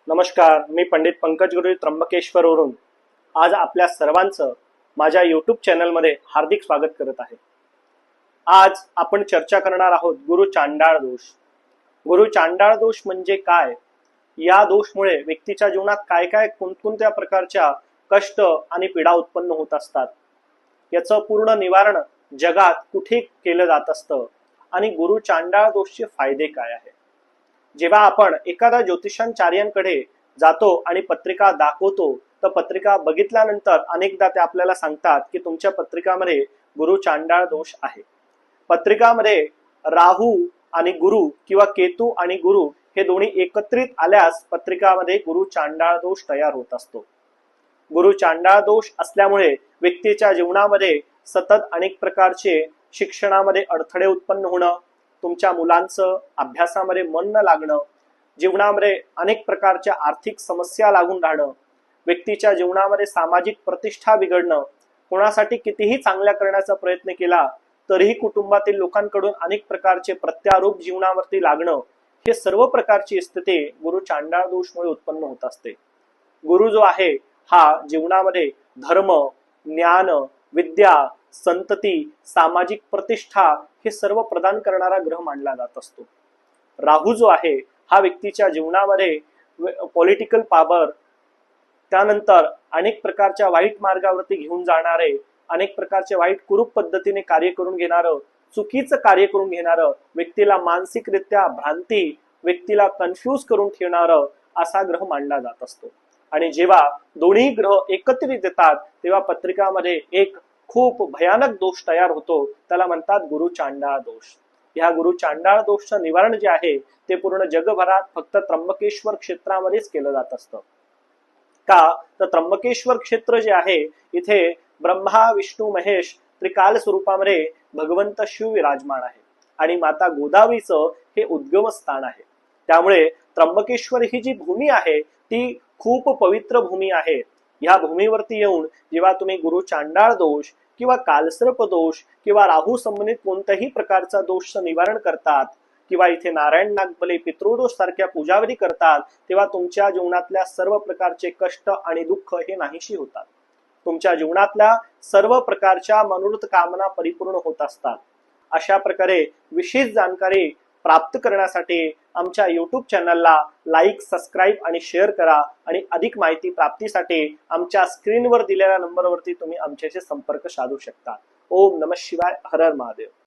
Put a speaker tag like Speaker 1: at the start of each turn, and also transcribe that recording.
Speaker 1: नमस्कार, मी पंडित पंकज गुरुजी त्र्यंबकेश्वरवरून आज आपल्या सर्वांचं माझ्या यूट्यूब चॅनलमध्ये हार्दिक स्वागत करत आहे। आज आपण चर्चा करणार आहोत गुरु चांडाळ दोष। गुरु चांडाळ दोष म्हणजे काय, या दोषमुळे व्यक्तीच्या जीवनात काय काय कोणकोणत्या प्रकारच्या कष्ट आणि पीडा उत्पन्न होत असतात, याचं पूर्ण निवारण जगात कुठे केलं जात असतं आणि गुरु चांडाळ दोषचे फायदे काय आहे। जेव्हा आपण एखाद्या ज्योतिषाचार्यांकडे जातो आणि पत्रिका दाखवतो, तर पत्रिका बघितल्यानंतर अनेकदा ते आपल्याला सांगतात की तुमच्या पत्रिकामध्ये गुरु चांडाळ दोष आहे। पत्रिकामध्ये राहू आणि गुरु किंवा केतू आणि गुरु हे दोन्ही एकत्रित आल्यास पत्रिकामध्ये गुरु चांडाळ दोष तयार होत असतो। गुरु चांडाळ दोष असल्यामुळे व्यक्तीच्या जीवनामध्ये सतत अनेक प्रकारचे शिक्षणामध्ये अडथळे उत्पन्न होणं, तुमच्या मुलांचं अभ्यासामध्ये मन न लागणं, जीवनामध्ये अनेक प्रकारच्या आर्थिक समस्या लागून राहणं, व्यक्तीच्या जीवनामध्ये सामाजिक प्रतिष्ठा बिघडणं, कोणासाठी कितीही चांगल्या करण्याचा प्रयत्न केला तरीही कुटुंबातील लोकांकडून अनेक प्रकारचे प्रत्यारोप जीवनावरती लागणं, हे सर्व प्रकारची स्थिती गुरु चांडाळ दोषमुळे उत्पन्न होत असते। गुरु जो आहे हा जीवनामध्ये धर्म, ज्ञान, विद्या, संतती, सामाजिक प्रतिष्ठा हे सर्व प्रदान करणारा ग्रह मानला जात असतो। राहू जो आहे हा व्यक्तीच्या जीवनामध्ये पॉलिटिकल पॉवर, त्यानंतर अनेक प्रकारच्या वाईट मार्गावरती घेऊन जाणारे, अनेक प्रकारच्या वाईट कुरूप पद्धतीने कार्य करून घेणारं, चुकीचं कार्य करून घेणारं, व्यक्तीला मानसिकरित्या भ्रांती, व्यक्तीला कन्फ्यूज करून ठेवणारं असा ग्रह मानला जात असतो। आणि जेव्हा दोन्ही ग्रह एकत्रित येतात तेव्हा पत्रिकामध्ये एक खूप भयानक दोष तयार होतो, त्याला म्हणतात गुरु चांडाळ दोष। ह्या गुरु चांडाळ दोषचं निवारण जे आहे ते पूर्ण जगभरात फक्त त्र्यंबकेश्वर क्षेत्रामध्येच केलं जात असतं। का तर त्र्यंबकेश्वर क्षेत्र जे आहे इथे ब्रह्मा विष्णू महेश त्रिकाल स्वरूपामध्ये भगवंत शिव विराजमान आहे आणि माता गोदावरीचं हे उद्गम स्थान आहे। त्यामुळे त्र्यंबकेश्वर ही जी भूमी आहे ती खूप पवित्र भूमी आहे। या भूमीवरती येऊन जेव्हा तुम्ही गुरु चांडाळ दोष किंवा कालसर्प दोष किंवा राहू संबंधित कोणत्याही प्रकारचा दोषचं निवारण करतात किंवा इथे नारायण नागबली पितृदोष सारख्या पूजाविधी करतात, तेव्हा तुमच्या जीवनातल्या सर्व प्रकारचे कष्ट आणि दुःख हे नाहीशी होतात। तुमच्या जीवनातल्या सर्व प्रकारच्या मनोरथ कामना परिपूर्ण होत असतात। अशा प्रकारे विशेष जानकारी प्राप्त करण्यासाठी आमच्या यूट्यूब चॅनलला लाईक, सबस्क्राईब आणि शेअर करा आणि अधिक माहिती प्राप्तीसाठी आमच्या स्क्रीनवर दिलेल्या नंबरवरती तुम्ही आमच्याशी संपर्क साधू शकता। ओम नमः शिवाय, हर हर महादेव।